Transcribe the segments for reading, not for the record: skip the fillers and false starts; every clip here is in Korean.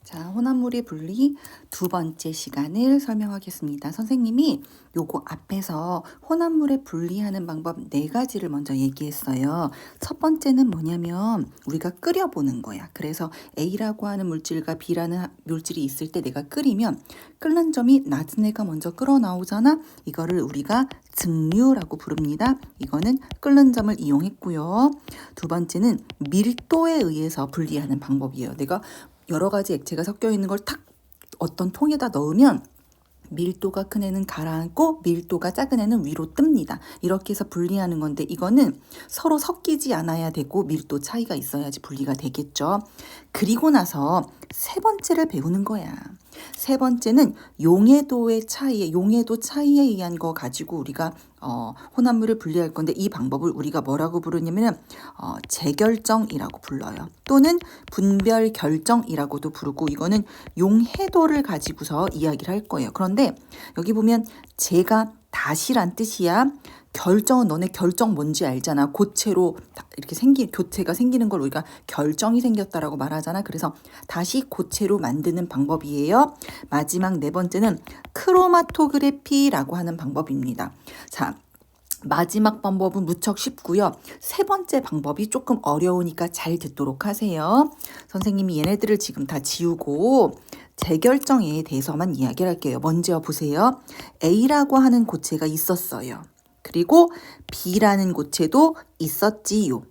자, 혼합물의 분리 두 번째 시간을 설명하겠습니다. 선생님이 요거 앞에서 혼합물의 분리하는 방법 네 가지를 먼저 얘기했어요. 첫 번째는 뭐냐면 우리가 끓여보는 거야. 그래서 A라고 하는 물질과 B라는 물질이 있을 때 내가 끓이면 끓는 점이 낮은 애가 먼저 끓어 나오잖아. 이거를 우리가 증류라고 부릅니다. 이거는 끓는 점을 이용했고요. 두 번째는 밀도에 의해서 분리하는 방법이에요. 내가 여러 가지 액체가 섞여 있는 걸 탁 어떤 통에다 넣으면 밀도가 큰 애는 가라앉고 밀도가 작은 애는 위로 뜹니다. 이렇게 해서 분리하는 건데 이거는 서로 섞이지 않아야 되고 밀도 차이가 있어야지 분리가 되겠죠. 그리고 나서 세 번째를 배우는 거야. 세 번째는 용해도 차이에 의한 거 가지고 우리가 혼합물을 분리할 건데 이 방법을 우리가 뭐라고 부르냐면 재결정이라고 불러요. 또는 분별 결정이라고도 부르고 이거는 용해도를 가지고서 이야기를 할 거예요. 그런데 여기 보면 제가 다시란 뜻이야. 결정은 너네 결정 뭔지 알잖아. 고체로 이렇게 교체가 생기는 걸 우리가 결정이 생겼다라고 말하잖아. 그래서 다시 고체로 만드는 방법이에요. 마지막 네 번째는 크로마토그래피라고 하는 방법입니다. 자, 마지막 방법은 무척 쉽고요. 세 번째 방법이 조금 어려우니까 잘 듣도록 하세요. 선생님이 얘네들을 지금 다 지우고 재결정에 대해서만 이야기를 할게요. 먼저 보세요. A라고 하는 고체가 있었어요. 그리고 B라는 고체도 있었지요.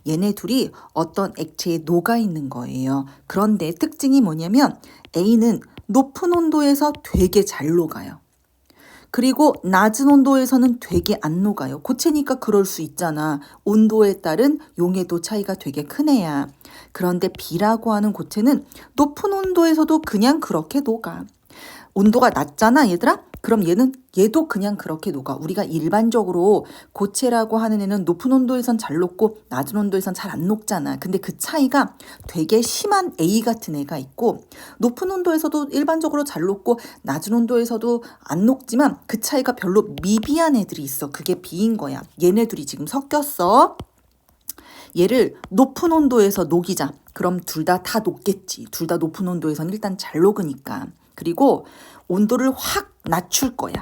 얘네 둘이 어떤 액체에 녹아 있는 거예요. 그런데 특징이 뭐냐면 A는 높은 온도에서 되게 잘 녹아요. 그리고 낮은 온도에서는 되게 안 녹아요. 고체니까 그럴 수 있잖아. 온도에 따른 용해도 차이가 되게 큰 애야. 그런데 B라고 하는 고체는 높은 온도에서도 그냥 그렇게 녹아. 온도가 낮잖아, 얘들아? 그럼 얘도 그냥 그렇게 녹아. 우리가 일반적으로 고체라고 하는 애는 높은 온도에선 잘 녹고 낮은 온도에선 잘 안 녹잖아. 근데 그 차이가 되게 심한 A 같은 애가 있고 높은 온도에서도 일반적으로 잘 녹고 낮은 온도에서도 안 녹지만 그 차이가 별로 미비한 애들이 있어. 그게 B인 거야. 얘네들이 지금 섞였어. 얘를 높은 온도에서 녹이자. 그럼 둘 다 녹겠지. 둘 다 높은 온도에선 일단 잘 녹으니까. 그리고 온도를 확 낮출 거야.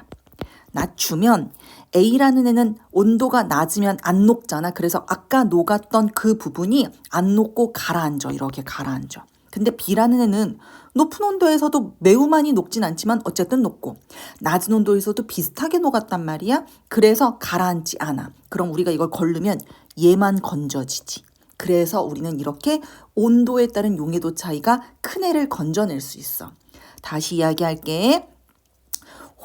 낮추면 A라는 애는 온도가 낮으면 안 녹잖아. 그래서 아까 녹았던 그 부분이 안 녹고 가라앉아. 이렇게 가라앉아. 근데 B라는 애는 높은 온도에서도 매우 많이 녹진 않지만 어쨌든 녹고 낮은 온도에서도 비슷하게 녹았단 말이야. 그래서 가라앉지 않아. 그럼 우리가 이걸 걸르면 얘만 건져지지. 그래서 우리는 이렇게 온도에 따른 용해도 차이가 큰 애를 건져낼 수 있어. 다시 이야기할게.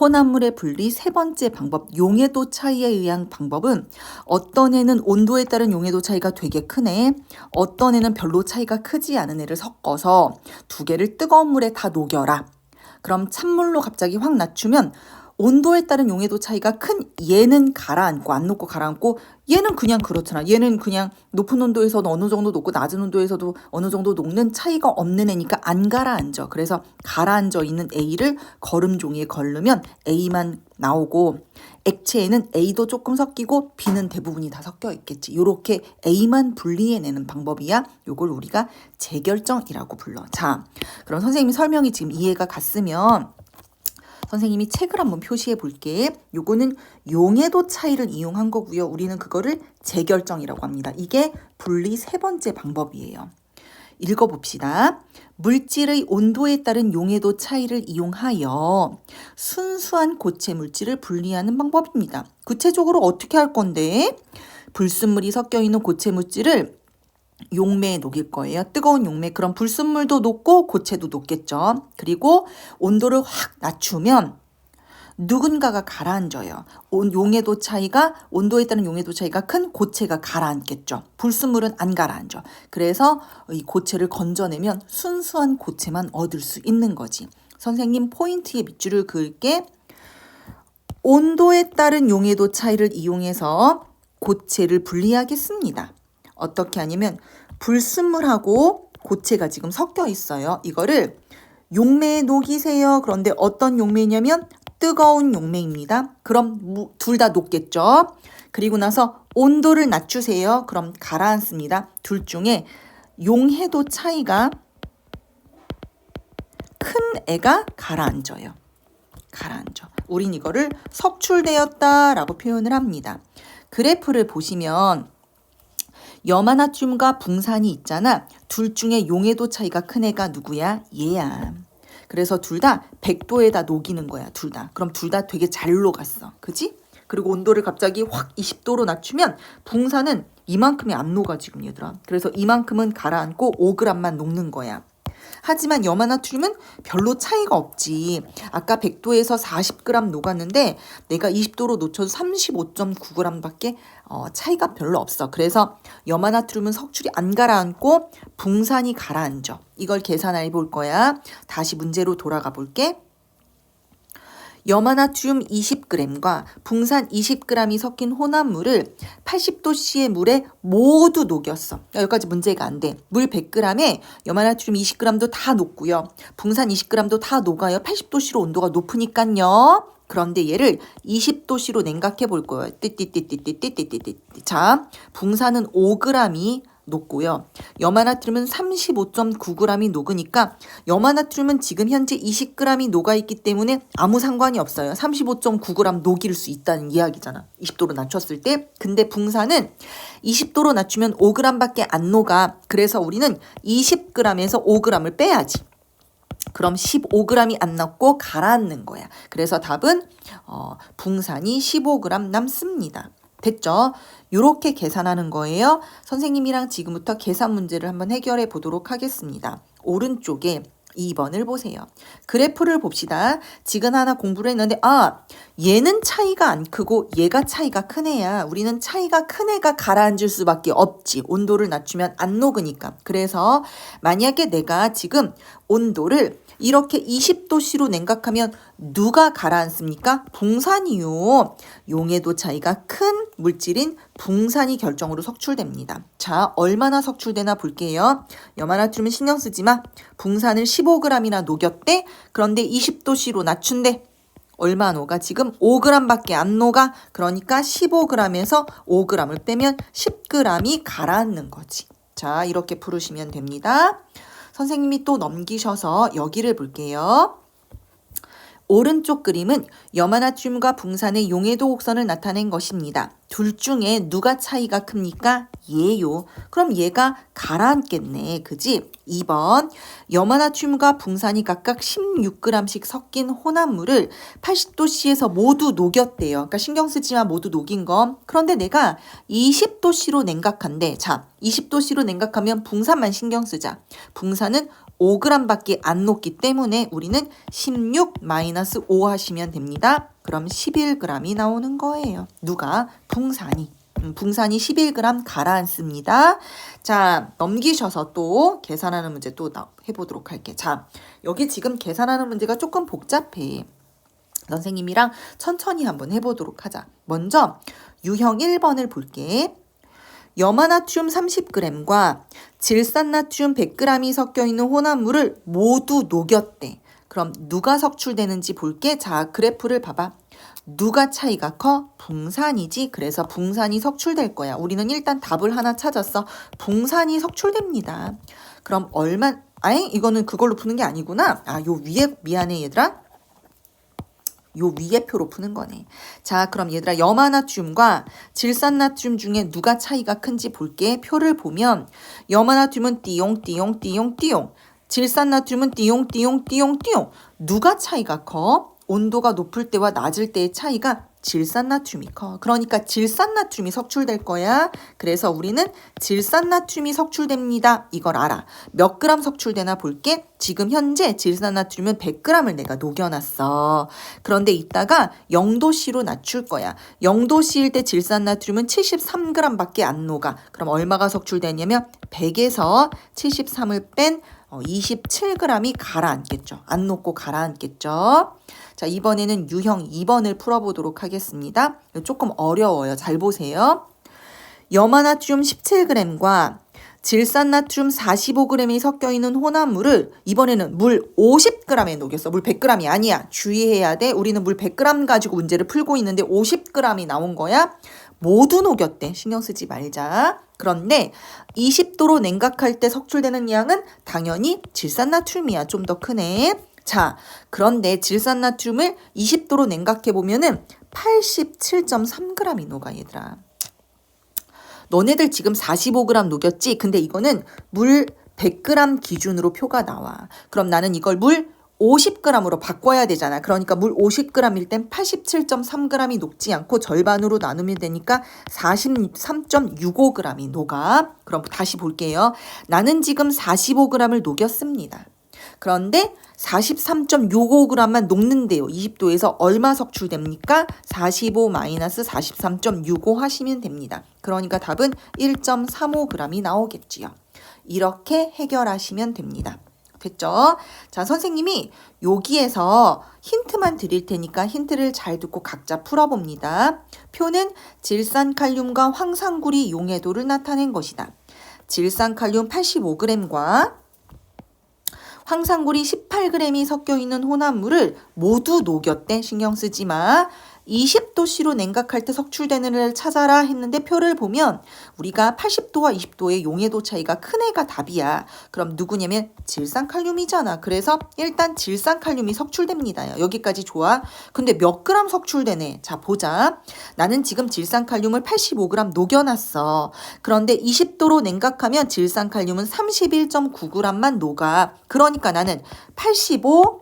혼합물의 분리 세 번째 방법, 용해도 차이에 의한 방법은 어떤 애는 온도에 따른 용해도 차이가 되게 큰 애, 어떤 애는 별로 차이가 크지 않은 애를 섞어서 두 개를 뜨거운 물에 다 녹여라. 그럼 찬물로 갑자기 확 낮추면 온도에 따른 용해도 차이가 큰 얘는 가라앉고 안 녹고 가라앉고 얘는 그냥 그렇잖아. 얘는 그냥 높은 온도에서도 어느 정도 녹고 낮은 온도에서도 어느 정도 녹는 차이가 없는 애니까 안 가라앉아. 그래서 가라앉아 있는 A를 거름 종이에 걸르면 A만 나오고 액체에는 A도 조금 섞이고 B는 대부분이 다 섞여 있겠지. 요렇게 A만 분리해내는 방법이야. 요걸 우리가 재결정이라고 불러. 자, 그럼 선생님이 설명이 지금 이해가 갔으면 선생님이 책을 한번 표시해 볼게. 요거는 용해도 차이를 이용한 거고요. 우리는 그거를 재결정이라고 합니다. 이게 분리 세 번째 방법이에요. 읽어봅시다. 물질의 온도에 따른 용해도 차이를 이용하여 순수한 고체 물질을 분리하는 방법입니다. 구체적으로 어떻게 할 건데? 불순물이 섞여 있는 고체 물질을 용매에 녹일 거예요. 뜨거운 용매. 그럼 불순물도 녹고 고체도 녹겠죠. 그리고 온도를 확 낮추면 누군가가 가라앉아요. 온도에 따른 용해도 차이가 큰 고체가 가라앉겠죠. 불순물은 안 가라앉아. 그래서 이 고체를 건져내면 순수한 고체만 얻을 수 있는 거지. 선생님 포인트에 밑줄을 그을게. 온도에 따른 용해도 차이를 이용해서 고체를 분리하겠습니다. 어떻게 하냐면 불순물하고 고체가 지금 섞여 있어요. 이거를 용매에 녹이세요. 그런데 어떤 용매냐면 뜨거운 용매입니다. 그럼 둘 다 녹겠죠. 그리고 나서 온도를 낮추세요. 그럼 가라앉습니다. 둘 중에 용해도 차이가 큰 애가 가라앉아요. 가라앉아. 우린 이거를 석출되었다라고 표현을 합니다. 그래프를 보시면 염화나트륨과 붕산이 있잖아. 둘 중에 용해도 차이가 큰 애가 누구야? 얘야. 그래서 둘 다 100도에다 녹이는 거야. 둘 다. 그럼 둘 다 되게 잘 녹았어. 그지? 그리고 온도를 갑자기 확 20도로 낮추면 붕산은 이만큼이 안 녹아 지금 얘들아. 그래서 이만큼은 가라앉고 5g만 녹는 거야. 하지만 염화나트륨은 별로 차이가 없지. 아까 100도에서 40g 녹았는데 내가 20도로 놓쳐서 35.9g밖에 차이가 별로 없어. 그래서 염화나트륨은 석출이 안 가라앉고 붕산이 가라앉아. 이걸 계산해 볼 거야. 다시 문제로 돌아가 볼게. 염화나트륨 20g과 붕산 20g이 섞인 혼합물을 80도씨의 물에 모두 녹였어. 여기까지 문제가 안 돼. 물 100g에 염화나트륨 20g도 다 녹고요. 붕산 20g도 다 녹아요. 80도씨로 온도가 높으니까요. 그런데 얘를 20도씨로 냉각해 볼 거예요. 띠띠띠띠띠띠띠띠띠. 자, 붕산은 5g이 녹고요. 염화나트륨은 35.9g이 녹으니까 염화나트륨은 지금 현재 20g이 녹아있기 때문에 아무 상관이 없어요. 35.9g 녹일 수 있다는 이야기잖아. 20도로 낮췄을 때. 근데 붕산은 20도로 낮추면 5g밖에 안 녹아. 그래서 우리는 20g에서 5g을 빼야지. 그럼 15g이 안 남고 가라앉는 거야. 그래서 답은 붕산이 15g 남습니다. 됐죠? 이렇게 계산하는 거예요. 선생님이랑 지금부터 계산 문제를 한번 해결해 보도록 하겠습니다. 오른쪽에 2번을 보세요. 그래프를 봅시다. 지금 하나 공부를 했는데 얘는 차이가 안 크고 얘가 차이가 큰 애야. 우리는 차이가 큰 애가 가라앉을 수밖에 없지. 온도를 낮추면 안 녹으니까. 그래서 만약에 내가 지금 온도를 이렇게 20도씨로 냉각하면 누가 가라앉습니까? 붕산이요. 용해도 차이가 큰 물질인 붕산이 결정으로 석출됩니다. 자, 얼마나 석출되나 볼게요. 염화나트륨은 신경 쓰지 마. 붕산을 15g이나 녹였대. 그런데 20도씨로 낮춘대. 얼마 녹아? 지금 5g밖에 안 녹아. 그러니까 15g에서 5g을 빼면 10g이 가라앉는 거지. 자, 이렇게 풀으시면 됩니다. 선생님이 또 넘기셔서 여기를 볼게요. 오른쪽 그림은 염화나트륨과 붕산의 용해도 곡선을 나타낸 것입니다. 둘 중에 누가 차이가 큽니까? 얘요. 그럼 얘가 가라앉겠네. 그지? 2번 염화나트륨과 붕산이 각각 16g씩 섞인 혼합물을 80도씨에서 모두 녹였대요. 그러니까 신경 쓰지만 모두 녹인 거. 그런데 내가 20도씨로 냉각한대. 자, 20도씨로 냉각하면 붕산만 신경 쓰자. 붕산은 5g밖에 안 녹기 때문에 우리는 16-5 하시면 됩니다. 그럼 11g이 나오는 거예요. 누가? 붕산이. 붕산이 11g 가라앉습니다. 자, 넘기셔서 또 계산하는 문제 또 해보도록 할게. 자, 여기 지금 계산하는 문제가 조금 복잡해. 선생님이랑 천천히 한번 해보도록 하자. 먼저 유형 1번을 볼게. 염화나트륨 30g과 질산나트륨 100g이 섞여 있는 혼합물을 모두 녹였대. 그럼 누가 석출되는지 볼게. 자, 그래프를 봐봐. 누가 차이가 커? 붕산이지. 그래서 붕산이 석출될 거야. 우리는 일단 답을 하나 찾았어. 붕산이 석출됩니다. 그럼 이거는 그걸로 푸는 게 아니구나. 요 위에, 미안해 얘들아. 요 위에 표로 푸는 거네. 자, 그럼 얘들아 염화나트륨과 질산나트륨 중에 누가 차이가 큰지 볼게. 표를 보면 염화나트륨은 띠용띠용띠용띠용, 질산나트륨은 띠용띠용띠용띠용. 누가 차이가 커? 온도가 높을 때와 낮을 때의 차이가 질산나트륨이 커. 그러니까 질산나트륨이 석출될 거야. 그래서 우리는 질산나트륨이 석출됩니다. 이걸 알아. 몇 그램 석출되나 볼게. 지금 현재 질산나트륨은 100g을 내가 녹여놨어. 그런데 이따가 0도씨로 낮출 거야. 0도씨일 때 질산나트륨은 73g밖에 안 녹아. 그럼 얼마가 석출되냐면 100에서 73을 뺀 27g이 가라앉겠죠. 안 녹고 가라앉겠죠. 자, 이번에는 유형 2번을 풀어보도록 하겠습니다. 조금 어려워요. 잘 보세요. 염화나트륨 17g과 질산나트륨 45g이 섞여 있는 혼합물을 이번에는 물 50g에 녹였어. 물 100g이 아니야. 주의해야 돼. 우리는 물 100g 가지고 문제를 풀고 있는데 50g이 나온 거야. 모두 녹였대. 신경 쓰지 말자. 그런데 20도로 냉각할 때 석출되는 양은 당연히 질산나트륨이야. 좀 더 크네. 자, 그런데 질산나트륨을 20도로 냉각해 보면은 87.3g이 녹아, 얘들아. 너네들 지금 45g 녹였지? 근데 이거는 물 100g 기준으로 표가 나와. 그럼 나는 이걸 물 50g으로 바꿔야 되잖아. 그러니까 물 50g일 땐 87.3g이 녹지 않고 절반으로 나누면 되니까 43.65g이 녹아. 그럼 다시 볼게요. 나는 지금 45g을 녹였습니다. 그런데 43.65g만 녹는데요. 20도에서 얼마 석출됩니까? 45-43.65 하시면 됩니다. 그러니까 답은 1.35g이 나오겠지요. 이렇게 해결하시면 됩니다. 됐죠? 자, 선생님이 여기에서 힌트만 드릴 테니까 힌트를 잘 듣고 각자 풀어봅니다. 표는 질산칼륨과 황산구리 용해도를 나타낸 것이다. 질산칼륨 85g과 황산구리 18g이 섞여 있는 혼합물을 모두 녹였대. 신경 쓰지 마. 20도씨로 냉각할 때 석출되는 애를 찾아라 했는데 표를 보면 우리가 80도와 20도의 용해도 차이가 큰 애가 답이야. 그럼 누구냐면 질산칼륨이잖아. 그래서 일단 질산칼륨이 석출됩니다. 여기까지 좋아. 근데 몇 그램 석출되네. 자, 보자. 나는 지금 질산칼륨을 85g 녹여놨어. 그런데 20도로 냉각하면 질산칼륨은 31.9g만 녹아. 그러니까 나는 85g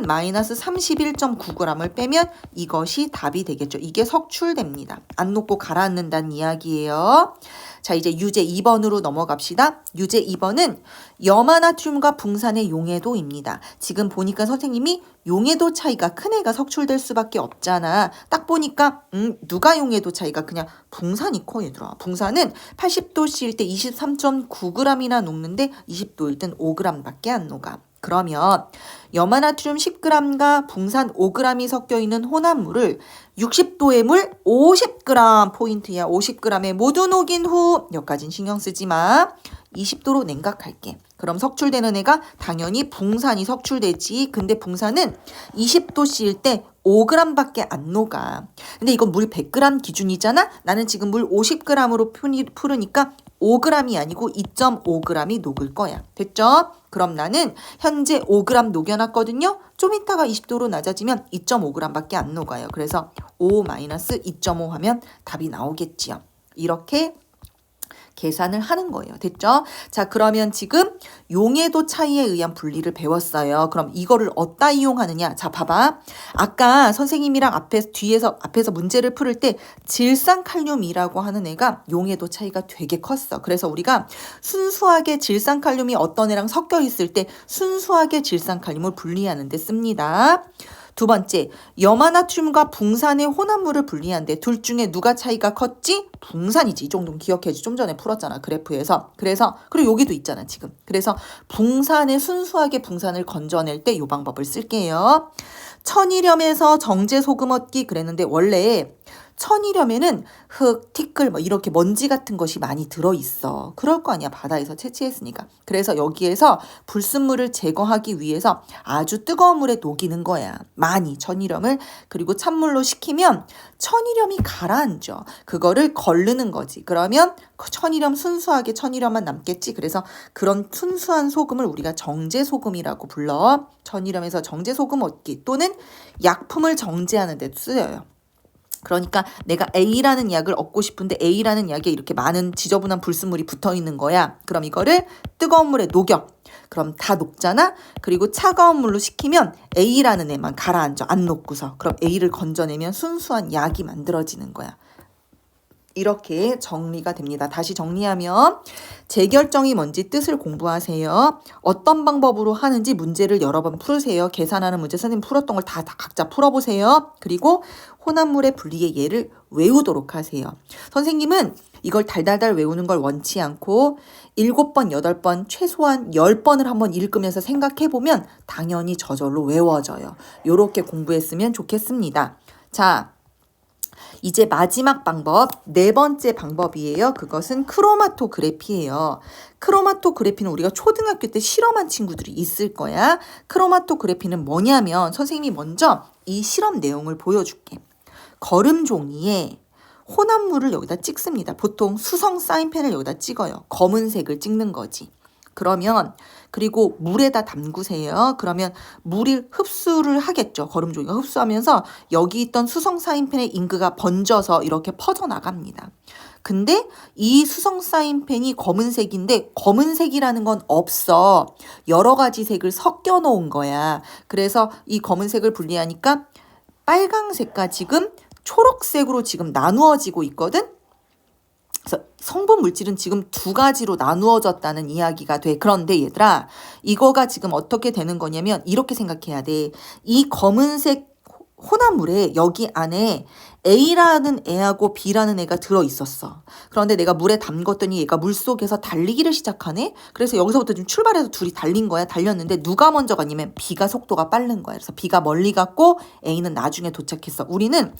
마이너스 31.9g을 빼면 이것이 답이 되겠죠. 이게 석출됩니다. 안 녹고 가라앉는다는 이야기예요. 자, 이제 유제 2번으로 넘어갑시다. 유제 2번은 염화나트륨과 붕산의 용해도입니다. 지금 보니까 선생님이 용해도 차이가 큰 애가 석출될 수밖에 없잖아. 딱 보니까 누가 용해도 차이가 그냥 붕산이 커, 얘들아. 붕산은 80도씨일 때 23.9g이나 녹는데 20도일 땐 5g밖에 안 녹아. 그러면 염화나트륨 10g과 붕산 5g이 섞여 있는 혼합물을 60도의 물 50g 포인트야. 50g에 모두 녹인 후 여기까진 신경 쓰지 마. 20도로 냉각할게. 그럼 석출되는 애가 당연히 붕산이 석출되지. 근데 붕산은 20도씨일 때 5g밖에 안 녹아. 근데 이건 물 100g 기준이잖아. 나는 지금 물 50g으로 푸르니까 5g이 아니고 2.5g이 녹을 거야. 됐죠? 그럼 나는 현재 5g 녹여놨거든요. 좀 이따가 20도로 낮아지면 2.5g밖에 안 녹아요. 그래서 5-2.5 하면 답이 나오겠지요. 이렇게 계산을 하는 거예요. 됐죠? 자, 그러면 지금 용해도 차이에 의한 분리를 배웠어요. 그럼 이거를 어디다 이용하느냐? 자, 봐봐. 아까 선생님이랑 앞에서 문제를 풀을 때 질산칼륨이라고 하는 애가 용해도 차이가 되게 컸어. 그래서 우리가 순수하게 질산칼륨이 어떤 애랑 섞여 있을 때 순수하게 질산칼륨을 분리하는 데 씁니다. 두 번째, 염화나트륨과 붕산의 혼합물을 분리하는데 둘 중에 누가 차이가 컸지? 붕산이지. 이 정도는 기억해야지. 좀 전에 풀었잖아. 그래프에서. 그리고 여기도 있잖아, 지금. 그래서 순수하게 붕산을 건져낼 때 이 방법을 쓸게요. 천일염에서 정제소금 얻기 그랬는데 원래 천일염에는 흙, 티끌 이렇게 먼지 같은 것이 많이 들어있어. 그럴 거 아니야. 바다에서 채취했으니까. 그래서 여기에서 불순물을 제거하기 위해서 아주 뜨거운 물에 녹이는 거야. 많이 천일염을. 그리고 찬물로 식히면 천일염이 가라앉아. 그거를 걸르는 거지. 그러면 순수하게 천일염만 남겠지. 그래서 그런 순수한 소금을 우리가 정제소금이라고 불러. 천일염에서 정제소금 얻기 또는 약품을 정제하는 데 쓰여요. 그러니까 내가 A라는 약을 얻고 싶은데 A라는 약에 이렇게 많은 지저분한 불순물이 붙어 있는 거야. 그럼 이거를 뜨거운 물에 녹여. 그럼 다 녹잖아. 그리고 차가운 물로 식히면 A라는 애만 가라앉아. 안 녹고서. 그럼 A를 건져내면 순수한 약이 만들어지는 거야. 이렇게 정리가 됩니다. 다시 정리하면 재결정이 뭔지 뜻을 공부하세요. 어떤 방법으로 하는지 문제를 여러 번 풀으세요. 계산하는 문제 선생님 풀었던 걸 다 각자 풀어보세요. 그리고 혼합물의 분리의 예를 외우도록 하세요. 선생님은 이걸 달달달 외우는 걸 원치 않고 7번, 8번, 최소한 10번을 한번 읽으면서 생각해보면 당연히 저절로 외워져요. 이렇게 공부했으면 좋겠습니다. 자, 이제 마지막 방법, 4번째 방법이에요. 그것은 크로마토그래피예요. 크로마토그래피는 우리가 초등학교 때 실험한 친구들이 있을 거야. 크로마토그래피는 뭐냐면 선생님이 먼저 이 실험 내용을 보여줄게. 거름 종이에 혼합물을 여기다 찍습니다. 보통 수성 사인펜을 여기다 찍어요. 검은색을 찍는 거지. 그러면 그리고 물에다 담그세요. 그러면 물이 흡수를 하겠죠. 거름종이가 흡수하면서 여기 있던 수성사인펜의 잉크가 번져서 이렇게 퍼져나갑니다. 근데 이 수성사인펜이 검은색인데 검은색이라는 건 없어. 여러 가지 색을 섞여 놓은 거야. 그래서 이 검은색을 분리하니까 빨강색과 지금 초록색으로 지금 나누어지고 있거든. 그래서 성분 물질은 지금 두 가지로 나누어졌다는 이야기가 돼. 그런데 얘들아, 이거가 지금 어떻게 되는 거냐면 이렇게 생각해야 돼. 이 검은색 혼합물에 여기 안에 A라는 애하고 B라는 애가 들어있었어. 그런데 내가 물에 담궜더니 얘가 물속에서 달리기를 시작하네? 그래서 여기서부터 좀 출발해서 둘이 달린 거야. 달렸는데 누가 먼저 갔냐면 B가 속도가 빠른 거야. 그래서 B가 멀리 갔고 A는 나중에 도착했어. 우리는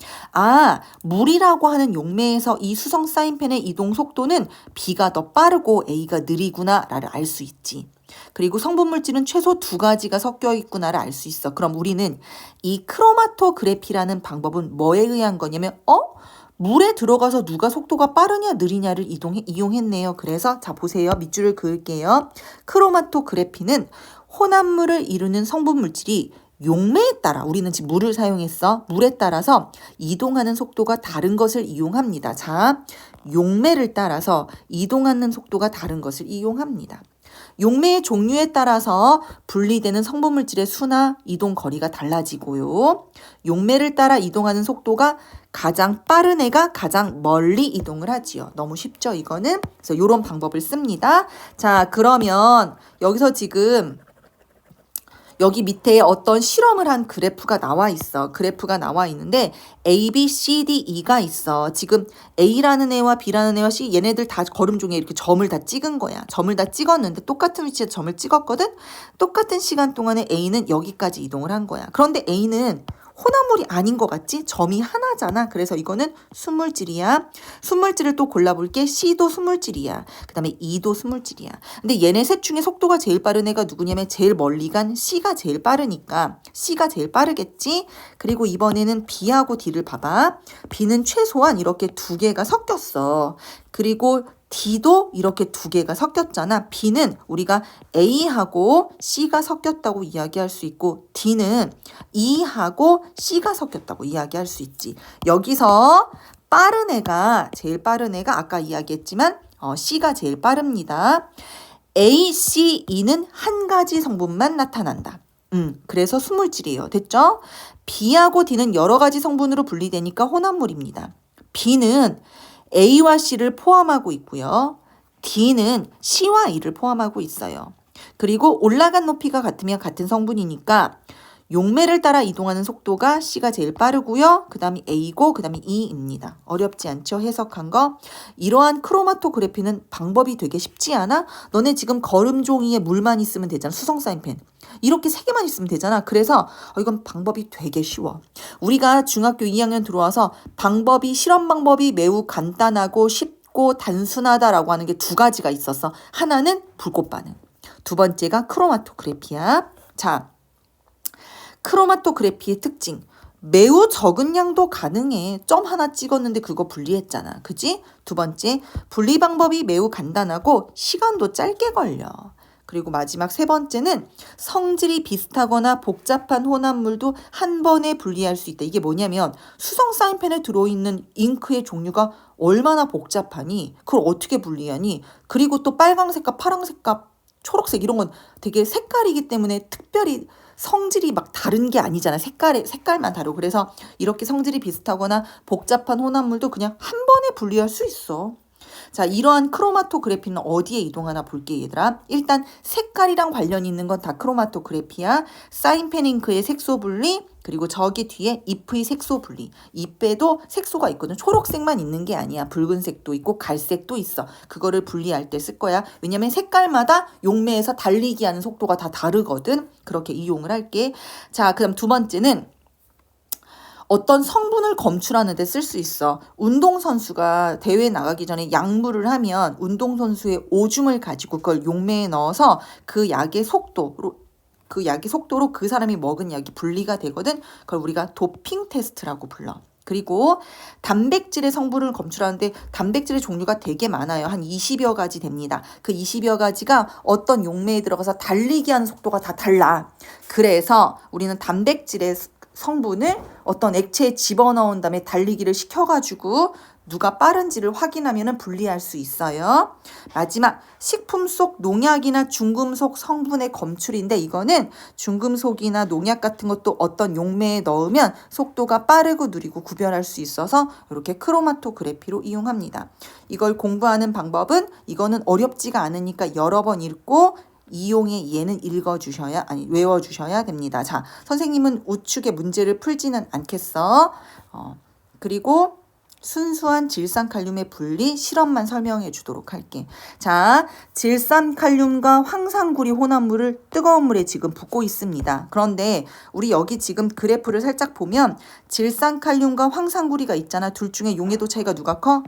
물이라고 하는 용매에서 이 수성 사인펜의 이동 속도는 B가 더 빠르고 A가 느리구나 라를 알 수 있지. 그리고 성분 물질은 최소 두 가지가 섞여 있구나를 알 수 있어. 그럼 우리는 이 크로마토그래피라는 방법은 뭐에 의한 거냐면 물에 들어가서 누가 속도가 빠르냐 느리냐를 이용했네요. 그래서 자 보세요. 밑줄을 그을게요. 크로마토그래피는 혼합물을 이루는 성분 물질이 용매에 따라 우리는 지금 물을 사용했어. 물에 따라서 이동하는 속도가 다른 것을 이용합니다. 자, 용매를 따라서 이동하는 속도가 다른 것을 이용합니다. 용매의 종류에 따라서 분리되는 성분물질의 수나 이동 거리가 달라지고요. 용매를 따라 이동하는 속도가 가장 빠른 애가 가장 멀리 이동을 하지요. 너무 쉽죠, 이거는? 그래서 이런 방법을 씁니다. 자, 그러면 여기서 지금 여기 밑에 어떤 실험을 한 그래프가 나와 있어. 그래프가 나와 있는데 A, B, C, D, E가 있어. 지금 A라는 애와 B라는 애와 C 얘네들 다 걸음종에 이렇게 점을 다 찍은 거야. 점을 다 찍었는데 똑같은 위치에 점을 찍었거든. 똑같은 시간 동안에 A는 여기까지 이동을 한 거야. 그런데 A는 혼합물이 아닌 것 같지? 점이 하나잖아. 그래서 이거는 순물질이야. 순물질을 또 골라볼게. C도 순물질이야. 그 다음에 E도 순물질이야. 근데 얘네 셋 중에 속도가 제일 빠른 애가 누구냐면 제일 멀리 간 C가 제일 빠르니까 C가 제일 빠르겠지? 그리고 이번에는 B하고 D를 봐봐. B는 최소한 이렇게 두 개가 섞였어. 그리고 D도 이렇게 두 개가 섞였잖아. B는 우리가 A하고 C가 섞였다고 이야기할 수 있고 D는 E하고 C가 섞였다고 이야기할 수 있지. 여기서 제일 빠른 애가 아까 이야기했지만 C가 제일 빠릅니다. A, C, E는 한 가지 성분만 나타난다. 그래서 순물질이에요. 됐죠? B하고 D는 여러 가지 성분으로 분리되니까 혼합물입니다. B는 A와 C를 포함하고 있고요. D는 C와 E를 포함하고 있어요. 그리고 올라간 높이가 같으면 같은 성분이니까 용매를 따라 이동하는 속도가 C가 제일 빠르고요. 그 다음이 A고 그 다음이 E입니다. 어렵지 않죠? 해석한 거. 이러한 크로마토그래피는 방법이 되게 쉽지 않아? 너네 지금 거름종이에 물만 있으면 되잖아. 수성사인펜. 이렇게 세 개만 있으면 되잖아. 그래서 이건 방법이 되게 쉬워. 우리가 중학교 2학년 들어와서 실험 방법이 매우 간단하고 쉽고 단순하다라고 하는 게 두 가지가 있었어. 하나는 불꽃 반응. 두 번째가 크로마토그래피야. 자, 크로마토그래피의 특징. 매우 적은 양도 가능해. 점 하나 찍었는데 그거 분리했잖아. 그지? 두 번째, 분리 방법이 매우 간단하고 시간도 짧게 걸려. 그리고 마지막 세 번째는 성질이 비슷하거나 복잡한 혼합물도 한 번에 분리할 수 있다. 이게 뭐냐면 수성 사인펜에 들어있는 잉크의 종류가 얼마나 복잡하니? 그걸 어떻게 분리하니? 그리고 또 빨강색과 파랑색과 초록색 이런 건 되게 색깔이기 때문에 특별히 성질이 막 다른 게 아니잖아. 색깔만 다르고. 그래서 이렇게 성질이 비슷하거나 복잡한 혼합물도 그냥 한 번에 분리할 수 있어. 자, 이러한 크로마토그래피는 어디에 이동하나 볼게, 얘들아. 일단 색깔이랑 관련이 있는 건 다 크로마토그래피야. 사인펜 잉크의 색소 분리, 그리고 저기 뒤에 잎의 색소 분리. 잎에도 색소가 있거든. 초록색만 있는 게 아니야. 붉은색도 있고 갈색도 있어. 그거를 분리할 때 쓸 거야. 왜냐면 색깔마다 용매에서 달리기 하는 속도가 다 다르거든. 그렇게 이용을 할게. 자, 그다음 두 번째는 어떤 성분을 검출하는 데 쓸 수 있어. 운동선수가 대회 나가기 전에 약물을 하면 운동선수의 오줌을 가지고 그걸 용매에 넣어서 그 약의 속도로 그 사람이 먹은 약이 분리가 되거든. 그걸 우리가 도핑 테스트라고 불러. 그리고 단백질의 성분을 검출하는데 단백질의 종류가 되게 많아요. 한 20여 가지 됩니다. 그 20여 가지가 어떤 용매에 들어가서 달리기 하는 속도가 다 달라. 그래서 우리는 단백질의 성분을 어떤 액체에 집어넣은 다음에 달리기를 시켜가지고 누가 빠른지를 확인하면 분리할 수 있어요. 마지막 식품 속 농약이나 중금속 성분의 검출인데 이거는 중금속이나 농약 같은 것도 어떤 용매에 넣으면 속도가 빠르고 느리고 구별할 수 있어서 이렇게 크로마토그래피로 이용합니다. 이걸 공부하는 방법은 이거는 어렵지가 않으니까 여러 번 읽고 이용의 예는 외워주셔야 됩니다. 자, 선생님은 우측의 문제를 풀지는 않겠어. 그리고 순수한 질산칼륨의 분리 실험만 설명해 주도록 할게. 자, 질산칼륨과 황산구리 혼합물을 뜨거운 물에 지금 붓고 있습니다. 그런데 우리 여기 지금 그래프를 살짝 보면 질산칼륨과 황산구리가 있잖아. 둘 중에 용해도 차이가 누가 커?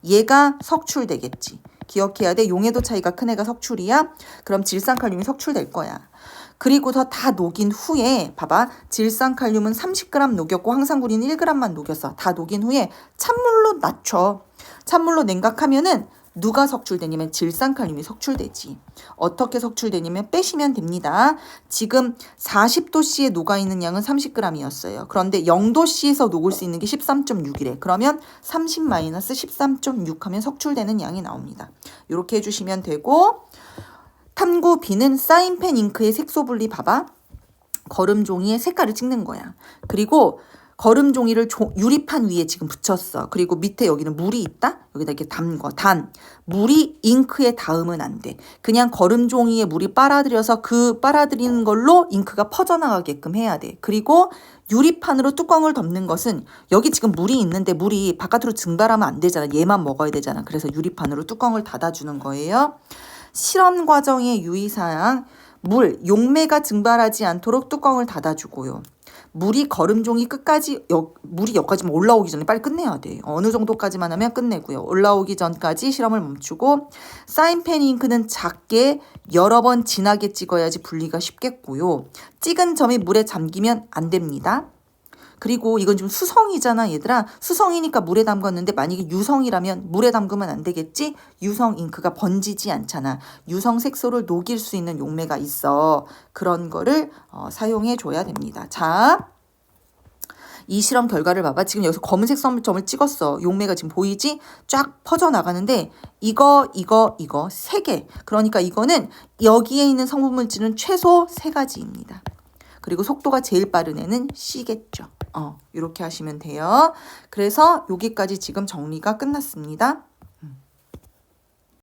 얘가 석출되겠지. 기억해야 돼. 용해도 차이가 큰 애가 석출이야. 그럼 질산칼륨이 석출될 거야. 그리고 다 녹인 후에 봐봐. 질산칼륨은 30g 녹였고 황산구리는 1g만 녹였어. 다 녹인 후에 찬물로 낮춰. 찬물로 냉각하면은 누가 석출되냐면 질산칼륨이 석출되지. 어떻게 석출되냐면 빼시면 됩니다. 지금 40도씨에 녹아있는 양은 30g이었어요. 그런데 0도씨에서 녹을 수 있는 게 13.6이래. 그러면 30-13.6 하면 석출되는 양이 나옵니다. 이렇게 해주시면 되고 탐구 B는 사인펜 잉크의 색소 분리 봐봐. 거름 종이에 색깔을 찍는 거야. 그리고 거름 종이를 유리판 위에 지금 붙였어. 그리고 밑에 여기는 물이 있다? 여기다 이렇게 담궈. 물이 잉크에 닿으면 안 돼. 그냥 거름 종이에 물이 빨아들여서 그 빨아들이는 걸로 잉크가 퍼져나가게끔 해야 돼. 그리고 유리판으로 뚜껑을 덮는 것은 여기 지금 물이 있는데 물이 바깥으로 증발하면 안 되잖아. 얘만 먹어야 되잖아. 그래서 유리판으로 뚜껑을 닫아주는 거예요. 실험 과정의 유의사항, 용매가 증발하지 않도록 뚜껑을 닫아주고요. 물이 거름종이 물이 여기까지만 올라오기 전에 빨리 끝내야 돼. 어느 정도까지만 하면 끝내고요. 올라오기 전까지 실험을 멈추고 사인펜 잉크는 작게 여러 번 진하게 찍어야지 분리가 쉽겠고요. 찍은 점이 물에 잠기면 안 됩니다. 그리고 이건 좀 수성이잖아 얘들아. 수성이니까 물에 담갔는데 만약에 유성이라면 물에 담그면 안 되겠지? 유성 잉크가 번지지 않잖아. 유성 색소를 녹일 수 있는 용매가 있어. 그런 거를 사용해 줘야 됩니다. 자, 이 실험 결과를 봐봐. 지금 여기서 검은색 점을 찍었어. 용매가 지금 보이지? 쫙 퍼져나가는데 이거 3개. 그러니까 이거는 여기에 있는 성분물질은 최소 3가지입니다. 그리고 속도가 제일 빠른 애는 C겠죠. 이렇게 하시면 돼요. 그래서 여기까지 지금 정리가 끝났습니다.